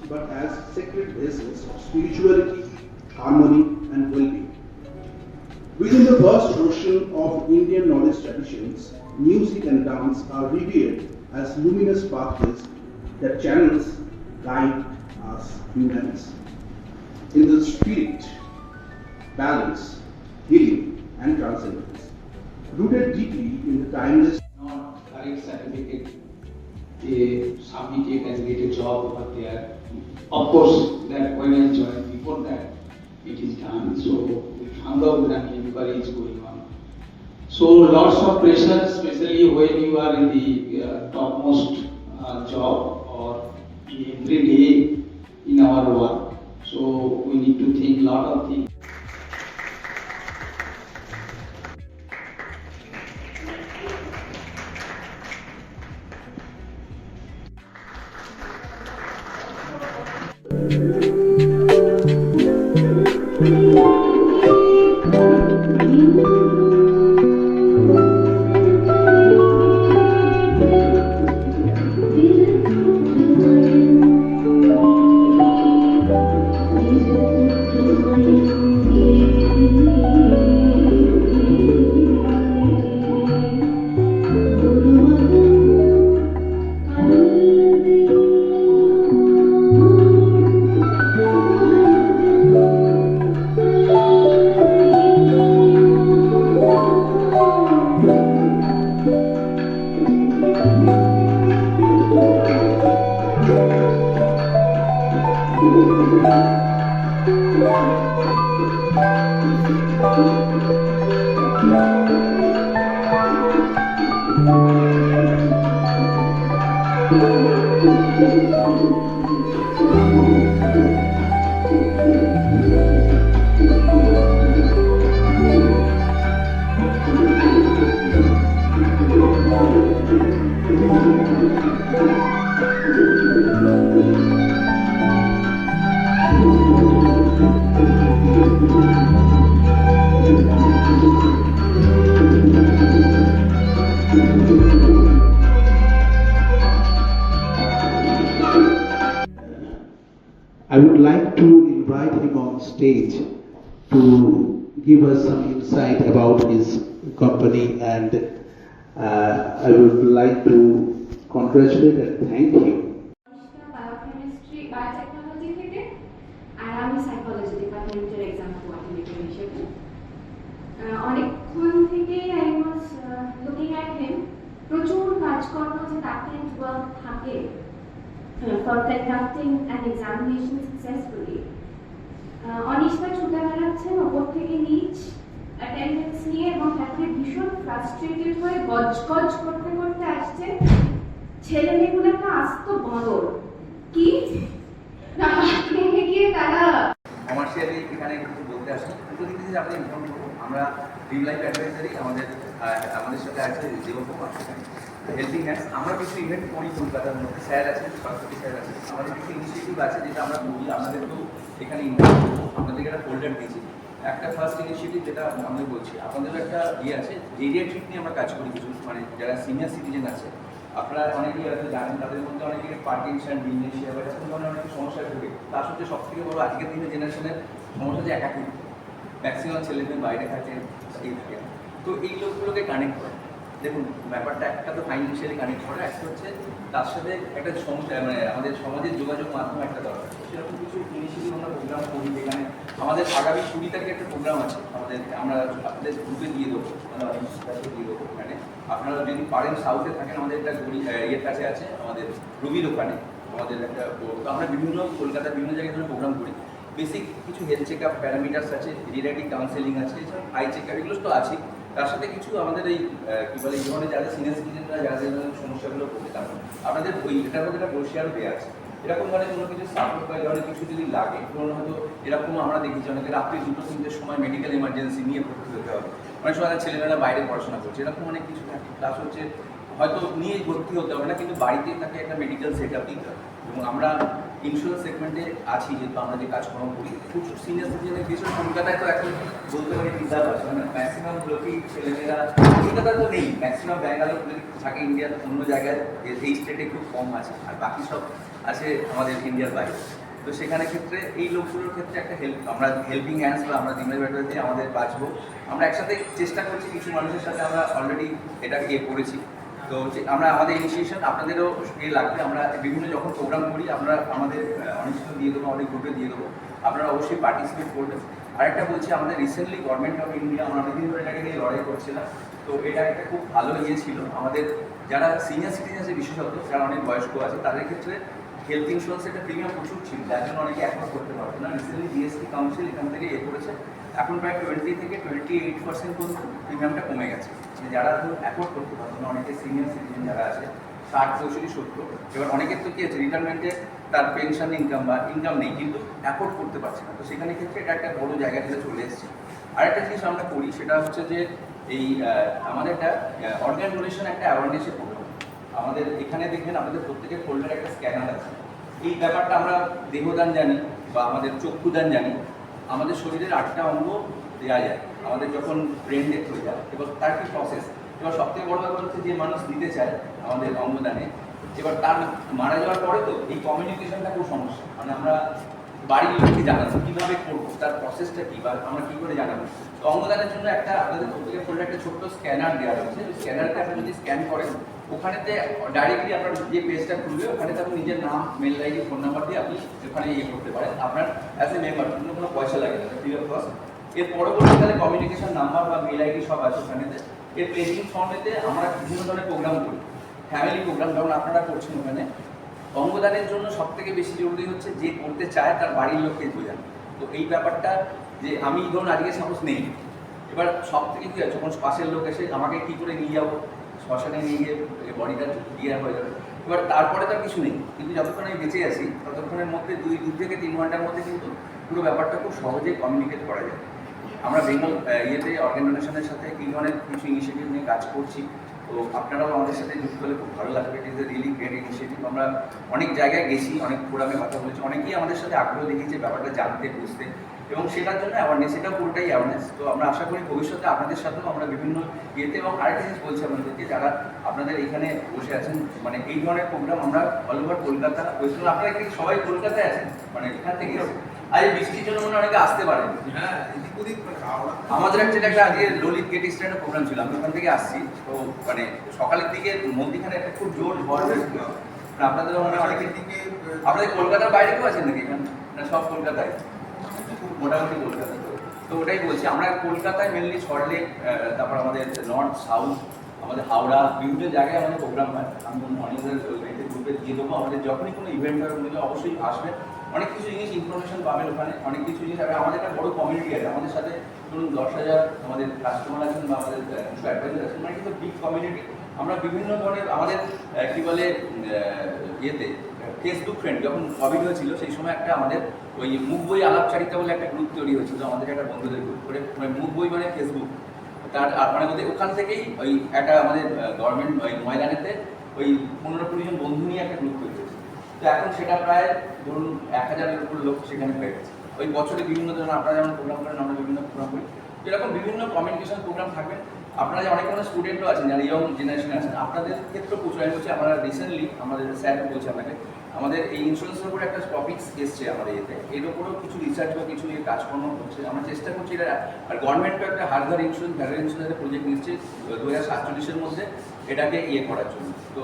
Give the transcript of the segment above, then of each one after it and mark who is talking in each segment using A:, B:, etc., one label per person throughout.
A: But as sacred vessels of spirituality, harmony, and well-being. Within the vast ocean of Indian knowledge traditions, music and dance are revered as luminous pathways that channels guide us humans in the spirit, balance, healing, and transcendence. Rooted deeply in the timeless.
B: Not correct certificate, they submit it and get a job over there. Of course, that when I joined, before that, it is done. So we found out that inquiry is going on. So lots of pressure, especially when you are in the topmost job or every day in our work. So we need to think lot of things.
A: I would like to invite him on stage to give us some insight about his company, and I would like to congratulate and thank him.
C: Biochemistry biotechnology থেকে আর আমি psychology ডিপার্টমেন্টের exam coordinator হিসেবে অনেকক্ষণ থেকেই I was looking at him. প্রচুর কাজকর্ম যে তাকে ওয়ার্ক থাকে for conducting an examination successfully. অনিশটা ছুটে বেড়াচ্ছেন ওপর থেকে নিচ অ্যাটেন্ডেন্স নিয়ে এবং তাকে ভীষণ ফ্রাস্ট্রেটেড হয়ে গজগজ করতে করতে আসছে। ছেলে মেয়েগুলো একটা আস্ত বদর কি গিয়ে তারা
D: কমার্শিয়ালি এখানে কিছু বলতে আসি দুটো দিক থেকে আমরা ইনফর্ম করবো। আমরা ড্রিম লাইফ অ্যাডভাইজারি আমাদের সাথে আছে জীবন হেল্পিং হ্যান্ডস। আমরা কিছু ইভেন্ট করি কলকাতার মধ্যে, স্যার আছেন, সরস্বতী স্যার আছেন, আমাদের কিছু ইনিশিয়েটিভ আছে যেটা আমরা করি। আপনাদেরকেও এখানে ইনভাইট করবো, আপনাদেরকে একটা ফোল্ডার দিয়েছি। একটা ফার্স্ট ইনিশিয়েটিভ যেটা আমি বলছি, আপনাদেরও একটা আছে জেরিয়াট্রিক নিয়ে আমরা কাজ করি কিছু, মানে যারা সিনিয়র সিটিজেন আছে আপনারা অনেকেই হয়তো জানেন, তাদের মধ্যে অনেকে পার্কিনসন, ডিমেনশিয়া বা এরকম ধরনের অনেক সমস্যায় ভোগে। তার সঙ্গে সব থেকে বড় আজকের দিনের জেনারেশনের সমস্যা যে একাকিত্ব, ম্যাক্সিমাম ছেলেমেয়ে বাইরে থাকে, এই থাকে। তো এই লোকগুলোকে কানেক্ট করে, দেখুন ব্যাপারটা একটা তো ফাইন্যান্সিয়ালি কানেক্ট করা, একটা হচ্ছে তার সাথে একটা সমস্যা, মানে আমাদের সমাজের যোগাযোগ মাধ্যম একটা দরকার। সেরকম কিছু ইনিশিয়েটিভ আমরা প্রোগ্রাম করি। যেখানে আমাদের আগামী 20 তারিখে একটা প্রোগ্রাম আছে আমাদের, আমরা আপনাদের গ্রুপে দিয়ে দেবো, দিয়ে দেবো। ওখানে আপনারা যদি পারেন সাউথে থাকেন, আমাদের একটা ইয়ের কাছে আছে আমাদের রবির ওখানে আমাদের একটা, তো আমরা বিভিন্ন কলকাতার বিভিন্ন জায়গায় ধরে প্রোগ্রাম করি। বেসিক কিছু হেলথ চেক আপ প্যারামিটার্স আছে, রিলেটিভ কাউন্সেলিং আছে, এছাড়া আই চেক আপ, এগুলো তো আছে। তার সাথে কিছু আমাদের এই কী বলে এই ধরনের যারা সিনিয়র সিটিজেনরা যারা যে ধরনের সমস্যাগুলো করতে পারে আপনাদের ওই এটার মধ্যে একটা ব্রোশিয়ারও দেওয়া আছে। এরকম ধরনের কোনো কিছু সাপোর্ট বা ধরনের কিছু যদি লাগে, ধরুন হয়তো এরকম আমরা দেখেছি অনেকে রাত্রি 2-3টের সময় মেডিকেল এমার্জেন্সি নিয়ে ভর্তি হতে হবে, অনেক সময় ছেলেমেয়েরা বাইরে পড়াশোনা করছে, এরকম অনেক কিছু থাকে। প্লাস হচ্ছে হয়তো নিয়ে ভর্তি হতে হবে না, কিন্তু বাড়িতেই তাকে একটা মেডিকেল সেট আপ দিতে হবে। এবং আমরা ইন্স্যুরেন্স সেগমেন্টে আছি, যেহেতু আমরা যে কাজকর্ম করি, প্রচুর সিনিয়র সিটিজেনের বিশেষ কলকাতায় তো এখন বলতে পারি বিদ্যা আছে, মানে ম্যাক্সিমাম লোকই ছেলেমেয়েরা কলকাতায় তো নেই, ম্যাক্সিমাম ব্যাঙ্গালোর যদি থাকে ইন্ডিয়ার অন্য জায়গায় এই স্টেটে খুব কম আছে, আর বাকি সব আছে আমাদের ইন্ডিয়ার বাইরে। তো সেখানে ক্ষেত্রে এই লোকগুলোর ক্ষেত্রে একটা আমরা হেল্পিং হ্যান্ডস বা আমরা দিনের ব্যাটারিতে আমাদের বাঁচবো, আমরা একসাথে চেষ্টা করছি। কিছু মানুষের সাথে আমরা অলরেডি এটা করেছি। তো আমরা আমাদের ইনিশিয়েশন আপনাদেরও লাগবে। আমরা বিভিন্ন যখন প্রোগ্রাম করি আমরা আমাদের অনেক কিছু দিয়ে দেবো, আমাদের গ্রুপে দিয়ে দেবো, আপনারা অবশ্যই পার্টিসিপেট করবেন। আরেকটা বলছি, আমাদের রিসেন্টলি গভর্নমেন্ট অফ ইন্ডিয়া, আমরা অনেকদিন ধরে এটাকে নিয়ে লড়াই করছিলাম, তো এটা একটা খুব ভালো ছিল। আমাদের যারা সিনিয়র সিটিজেন আছে, বিশেষত যারা অনেক বয়স্ক আছে, তাদের ক্ষেত্রে হেলথ ইন্স্যুরেন্স একটা প্রিমিয়াম প্রচুর ছিল, যার জন্য অনেকে অ্যাফোর্ড করতে পারতো না। রিসেন্টলি জিএসটি কাউন্সিল এখান থেকে করেছে, এখন প্রায় 20 থেকে 28% পর্যন্ত প্রিমিয়ামটা কমে গেছে। মানে যারা ধরুন অ্যাফোর্ড করতে পারতো না, অনেকে সিনিয়র সিটিজেন যারা আছে 60, 65, 70, এবার অনেকের তো কী আছে রিটায়ারমেন্টে তার পেনশন ইনকাম বা ইনকাম নেই, কিন্তু অ্যাফোর্ড করতে পারছে না, তো সেখানে ক্ষেত্রে এটা একটা বড় জায়গা থেকে চলে এসেছে। আরেকটা জিনিস আমরা করি, সেটা হচ্ছে যে এই আমাদের একটা অর্গান ডোনেশন একটা অ্যাওয়ারনেসের প্রোগ্রাম। আমাদের এখানে দেখবেন আমাদের প্রত্যেকের ফোল্ডারে একটা স্ক্যানার আছে। এই ব্যাপারটা আমরা দেহদান জানি বা আমাদের চক্ষুদান জানি, আমাদের শরীরের 8টা অঙ্গ দেওয়া যায় আমাদের যখন ব্রেন ডেথ হয়ে যায়, এবার তার কি প্রসেস। এবার সবথেকে বড় ব্যাপার হচ্ছে যে মানুষ দিতে চায় আমাদের অঙ্গদানে, এবার তার মারা যাওয়ার পরে তো এই কমিউনিকেশনটা খুব সমস্যা। মানে আমরা বাড়ির লোককে জানাবো কীভাবে করবো, তার প্রসেসটা কী বা আমরা কী করে জানাবো। তো অঙ্গদানের জন্য একটা আপনাদের প্রত্যেকের ফোল্ডারে একটা ছোট্ট স্ক্যানার দেওয়া রয়েছে। ওই স্ক্যানারটা আপনি যদি স্ক্যান করেন, ওখানেতে ডাইরেক্টলি আপনার যে পেজটা খুলবে, ওখানে আপনি নিজের নাম, মেল আইডি, ফোন নাম্বার দিয়ে আপনি ওখানে করতে পারেন। আপনার অ্যাজ এ মেম্বার কোনো পয়সা লাগে না, ফ্রি অফ কস্ট। এর পরবর্তীকালে কমিউনিকেশন নাম্বার বা মেল আইডি সব আছে ওখানেতে। এর প্লেজিং ফর্মেতে আমরা বিভিন্ন ধরনের প্রোগ্রাম করি, ফ্যামিলি প্রোগ্রাম যেমন আপনারা করছেন। ওখানে অঙ্গদানের জন্য সবথেকে বেশি জরুরি হচ্ছে যে করতে চায় তার বাড়ির লোককে বোঝানো। তো এই ব্যাপারটা যে আমি ধরুন আজকে সাপোজ নেই, এবার সব থেকে কী হয়, যখন পাশের লোক এসে আমাকে কী করে নিয়ে যাবো, শ্মশানে নিয়ে গিয়ে বডিটা দিয়ে হয়ে যাবে, এবার তারপরে তার কিছু নেই, কিন্তু যতক্ষণ আমি বেঁচে আছি ততক্ষণের মধ্যে 2 থেকে 3 ঘন্টার মধ্যে কিন্তু পুরো ব্যাপারটা খুব সহজেই কমিউনিকেট করা যায়। আমরা বেঙ্গল অর্গান ডোনেশনের সাথে এই ধরনের কিছু ইনিশিয়েটিভ নিয়ে কাজ করছি। তো আপনারাও আমাদের সাথে যুক্ত হলে খুব ভালো লাগবে। It is a really great initiative. আমরা অনেক জায়গায় গেছি, অনেক ফোরামে কথা বলেছি, অনেকেই আমাদের সাথে আগ্রহ দেখিয়েছে ব্যাপারটা জানতে, বুঝতে, এবং সেটার জন্য অ্যাওয়ারনেস, এটাও পুরোটাই অ্যাওয়ারনেস। তো আমরা আশা করি ভবিষ্যতে আপনাদের সাথেও আমরা বিভিন্ন এবং আরেকটা জিনিস বলছি আপনাদেরকে, যারা আপনাদের এখানে বসে আছেন, মানে এই ধরনের প্রোগ্রাম আমরা all over Kolkata, West Bengal, আপনারা কি সবাই কলকাতায় আছেন, মানে এখান থেকে আজ বৃষ্টির জন্য মনে অনেকে আসতে পারেন। হ্যাঁ, আমাদের একটা আজকে ললিত গেট স্ট্যান্ডের প্রোগ্রাম ছিল, আমি ওখান থেকে আসছি। তো মানে সকালের দিকে মধ্যখানে একটা খুব জোর ঝড় হয়েছিল। আপনাদের মনে অনেকের দিকে, আপনাদের কলকাতার বাইরে কেউ আছেন নাকি এখানে, না সব কলকাতায়? মোটামুটি কলকাতা। তো ওটাই বলছি, আমরা কলকাতায় মেনলি সল্টলেক, তারপর আমাদের নর্থ, সাউথ, আমাদের হাওড়া, বিভিন্ন জায়গায় আমাদের প্রোগ্রাম হয়। আমি অনেকদের গ্রুপে দিয়ে দেবো, আমাদের যখনই কোনো ইভেন্ট হয় ওগুলো অবশ্যই আসবেন। অনেক কিছু জিনিস ইনফরমেশন পাবেন ওখানে, অনেক কিছু জিনিস। আমাদের একটা বড় কমিউনিটি আছে, আমাদের সাথে ধরুন 10,000 আমাদের কাস্টমার আছেন বা আমাদের কিছু অ্যাডভাইজার আছেন, মানে কিন্তু বিগ কমিউনিটি। আমরা বিভিন্ন ধরনের আমাদের কী বলে ফেসবুক ফ্রেন্ড, যখন কোভিড হয়েছিল সেই সময় একটা আমাদের ওই মুখ বই আলাপচারিতা বলে একটা গ্রুপ তৈরি হয়েছিল, আমাদের একটা বন্ধুদের গ্রুপ করে, মানে মুখ বই মানে ফেসবুক, তার মানে ওখান থেকেই ওই একটা আমাদের গভর্নমেন্ট ওই ময়দানেতে ওই 15-20 জন বন্ধু নিয়ে একটা গ্রুপ তৈরি হয়েছে। তো এখন সেটা প্রায় ধরুন 1000-এর উপর লোক সেখানে হয়ে গেছে। ওই বছরে বিভিন্ন ধরনের আপনারা যেমন প্রোগ্রাম করেন, আমরা বিভিন্ন প্রোগ্রাম করি, এরকম বিভিন্ন কমিউনিকেশন প্রোগ্রাম থাকবে। আপনারা যে অনেক স্টুডেন্টও আছেন যারা ইয়ং জেনারেশন আছেন, আপনাদের ক্ষেত্রেও প্রচুর। আমি বলছি আমরা রিসেন্টলি আমাদের স্যার বলছে আপনাকে, আমাদের এই ইন্স্যুরেন্সের উপরে একটা টপিক্স এসছে আমাদের এর উপরেও কিছু রিসার্চ বা কিছু নিয়ে কাজকর্ম হচ্ছে। আমরা চেষ্টা করছি এটা, আর গভর্নমেন্টও একটা হার্ডওয়্যার ইন্স্যুরেন্স, ভ্যালুয়ার ইন্স্যুরেন্সের প্রজেক্ট নিচ্ছে 2047-এর মধ্যে এটাকে করার জন্য। তো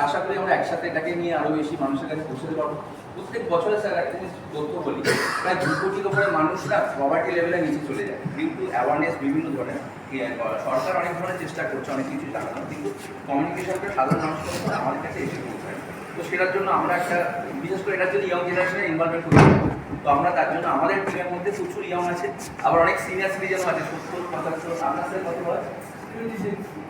D: আশা করি আমরা একসাথে এটাকে নিয়ে আরও বেশি মানুষের কাছে পৌঁছতে পারবো। প্রত্যেক বছরে স্যার একটা জিনিস তথ্য বলি, প্রায় 2 কোটির উপরে মানুষরা পভার্টি লেভেলে নিচে চলে যায়, কিন্তু অ্যাওয়ারনেস বিভিন্ন ধরনের। সরকার অনেক ধরনের চেষ্টা করছে অনেক কিছু জানানোর, কিন্তু কমিউনিকেশনটা সাধারণ মানুষের আমাদের কাছে এসে পৌঁছায়। তো সেটার জন্য আমরা একটা বিশেষ করে এটার জন্য ইয়ং জেনারেশনের ইনভলভমেন্ট করতে হবে। তো আমরা তার জন্য আমাদের টিমের মধ্যে প্রচুর ইয়ং আছে, আবার অনেক সিনিয়র সিটিজেনও আছে, 70-75, আপনার সাথে কত হয়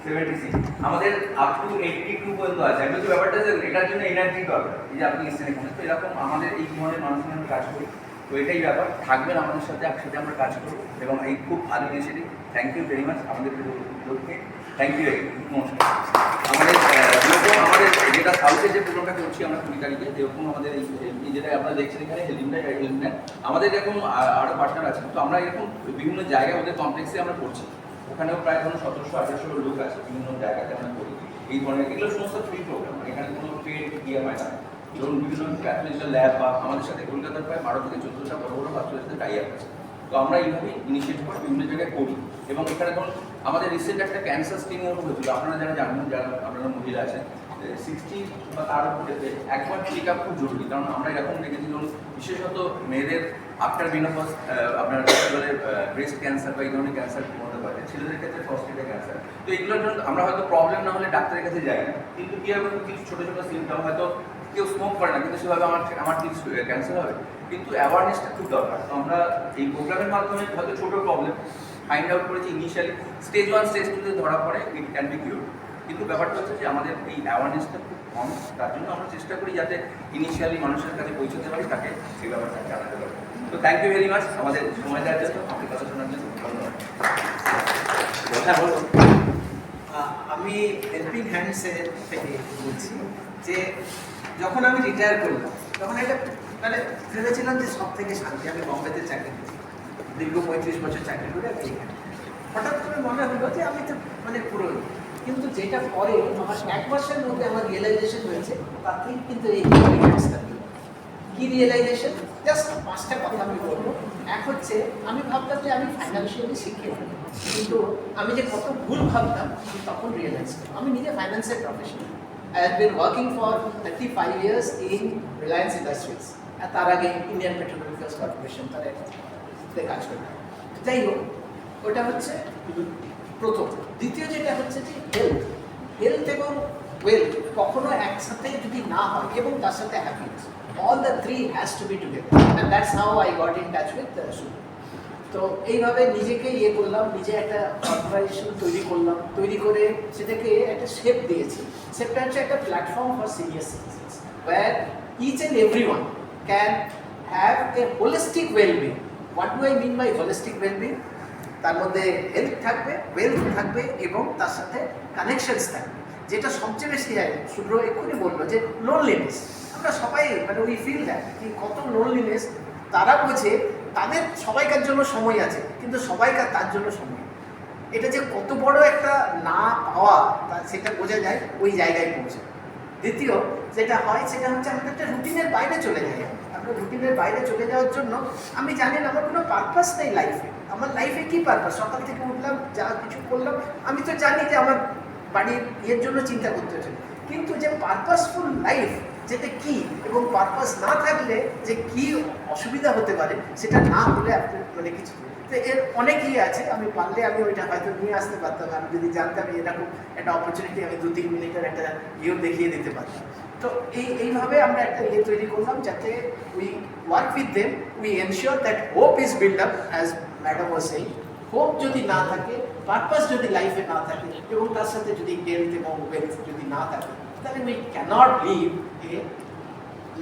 D: 76 আমাদের আপ টু 82 পর্যন্ত আছে। আমি বলছি ব্যাপারটা যে এটার জন্য এনার্জি দরকার, এই যে আপনি এসেছেন এখানে, তো এরকম আমাদের এই ধরনের মানুষের আমরা কাজ করি। তো এটাই ব্যাপার, থাকবেন আমাদের সাথে, একসাথে আমরা কাজ করবো এবং এই খুব ভালো initiative. Thank you very much আমাদের লোককে, থ্যাংক ইউ ভেরি নমস্কার। আমাদের যেরকম আমাদের যেটা সাউথের যে প্রোগ্রামটা করছি আমরা 20 তারিখে, যেরকম আমাদের এই যেটা আপনারা দেখছেন এখানে হেলিমটা আমাদের এরকম আরও পার্টনার আছে। তো আমরা এরকম বিভিন্ন জায়গায় ওদের কমপ্লেক্সে আমরা করছি, ওখানেও প্রায় ধরুন 1700-1800 লোক আছে, বিভিন্ন জায়গাতে আমরা করি এই ধরনের। এগুলো সমস্ত ফ্রি প্রোগ্রাম, এখানে কোনো পেড ইয়ে হয় না। ধরুন বিভিন্ন ক্যাথলিক্যাল ল্যাব বা আমাদের সাথে কলকাতার প্রায় 12 থেকে 14টা বড় বড় বাচ্চাদের সাথে টাই আপ আছে। তো আমরা এইভাবেই ইনিশিয়েট করে বিভিন্ন জায়গায় করি। এবং এখানে ধরুন আমাদের রিসেন্ট একটা ক্যান্সার স্ক্রিনিংও হয়েছিল, আপনারা যারা জানেন, যারা আপনারা মহিলা আছেন 60 বা তার উপরে একবার চেক আপ খুব জরুরি। কারণ আমরা এরকম দেখেছি ধরুন বিশেষত মেয়েদের আফটার মেনোপজ আপনার ব্রেস্ট ক্যান্সার বা এই ধরনের ক্যান্সার হতে পারে, ছেলেদের ক্ষেত্রে প্রস্টেটের ক্যান্সার। তো এগুলোর জন্য আমরা হয়তো প্রবলেম না হলে ডাক্তারের কাছে যাই না, কিন্তু কী হবে কিছু ছোটো ছোটো সিমটম, হয়তো কেউ স্মোক করে না কিন্তু সেভাবে আমার কিছু ক্যান্সার হবে, কিন্তু অ্যাওয়ারনেসটা খুব দরকার। তো আমরা এই প্রোগ্রামের মাধ্যমে হয়তো ছোটো প্রবলেম ফাইন্ড আউট করেছি ইনিশিয়ালি, স্টেজ 1 স্টেজ 2 ধরা পড়ে ইট ক্যান বি কিউর। কিন্তু ব্যাপারটা হচ্ছে যে আমাদের এই অ্যাওয়ারনেসটা খুব কম, তার জন্য আমরা চেষ্টা করি যাতে ইনিশিয়ালি মানুষের কাছে পৌঁছতে পারি, তাকে সেই ব্যাপারটা জানাতে পারি। তো থ্যাংক ইউ ভেরি মাচ আমাদের সময় দেওয়ার জন্য, আপনি কথা শোনার জন্য ধন্যবাদ।
E: আমি হেল্পিং হ্যান্ডসের থেকে বলছি যে যখন আমি রিটায়ার করলাম তখন একটা মানে ভেবেছিলাম যে সব থেকে শান্তি, আমি বম্বেতে চাকরি করি, দীর্ঘ 35 বছর চাকরি করে আমি এখানে হঠাৎ করে মনে হলো যে আমি তো মানে পুরো, কিন্তু যেটা পরে আমার 1 মাসের মধ্যে আমার রিয়েলাইজেশন হয়েছে, তাতেই কিন্তু এই হেল্পিং হ্যান্ডসটা কি রিয়েলাইজেশন, জাস্ট 5টা কথা আমি বলবো। এক হচ্ছে আমি ভাবতাম যে আমি ফাইন্যান্সিয়ালি শিখে, কিন্তু আমি যে কত ভুল ভাবতাম তখন রিয়েলাইজ করলাম। আমি নিজে ফাইন্যান্সের professional, I have been working for 35 years in Reliance Industries, আর তার আগে ইন্ডিয়ান পেট্রোকেমিক্যালস কর্পোরেশন, তার একটা কাজ করতাম। যাই হোক, ওটা হচ্ছে প্রথম। দ্বিতীয় যেটা হচ্ছে যে হেলথ এবং ওয়েলথ কখনো একসাথে যদি না হয়, এবং তার সাথে happiness, all the three has to be together, and that's how I got in touch with Sudha. তো এইভাবে নিজেকে করলাম, নিজে একটা অর্গানাইজেশন তৈরি করলাম, তৈরি করে সেটাকে একটা শেপ দিয়েছি। শেপটা হচ্ছে একটা platform for senior citizens, where each and everyone can have a holistic well-being. What do I mean by holistic well-being? তার মধ্যে হেলথ থাকবে, ওয়েলথ থাকবে এবং তার সাথে কানেকশনস থাকবে। যেটা সবচেয়ে বেশি হয়, শুভ্র এক্ষুনি বললো যে লোনলিনেস, আমরা সবাই মানে উই ফিল দ্যাট কি কত লোনলিনেস, তারা বোঝে তাদের সবাইকার জন্য সময় আছে কিন্তু সবাইকার তার জন্য সময়, এটা যে কত বড় একটা না পাওয়া সেটা বোঝা যায় ওই জায়গায় পৌঁছে। দ্বিতীয় যেটা হয় সেটা হচ্ছে আমাদের একটা রুটিনের বাইরে চলে যাই। আমরা রুটিনের বাইরে চলে যাওয়ার জন্য আমি জানি না আমার কোনো পারপাস নেই লাইফে। আমার লাইফে কী পারপাস? সকাল থেকে উঠলাম, যা কিছু করলাম, আমি তো জানি যে আমার বাড়ির ইয়ের জন্য চিন্তা করতে হচ্ছে, কিন্তু যে পারপাসফুল লাইফ যেটা কি এবং পারপাস না থাকলে যে কি অসুবিধা হতে পারে সেটা না হলে আপনি মানে কিছু, তো এর অনেকই আছে। আমি পারলে আমি ওইটা হয়তো নিয়ে আসতে পারতাম, আমি যদি জানতাম এরকম একটা অপরচুনিটি আমি 2-3 মিনিটের একটা দেখিয়ে দিতে পারতাম। তো এইভাবে আমরা একটা তৈরি করলাম যাতে we work with them, we ensure that hope is build up, as madam was saying. Hope যদি না থাকে, পারপাস যদি লাইফে না থাকে এবং তার সাথে যদি হেলথ এবং ওয়েলথ যদি না থাকে, then we cannot live a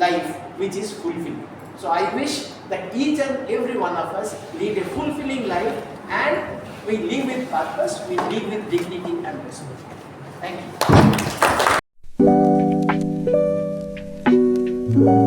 E: life which is fulfilling. So I wish that each and every one of us lead a fulfilling life, and we live with purpose, we live with dignity and respect. Thank you.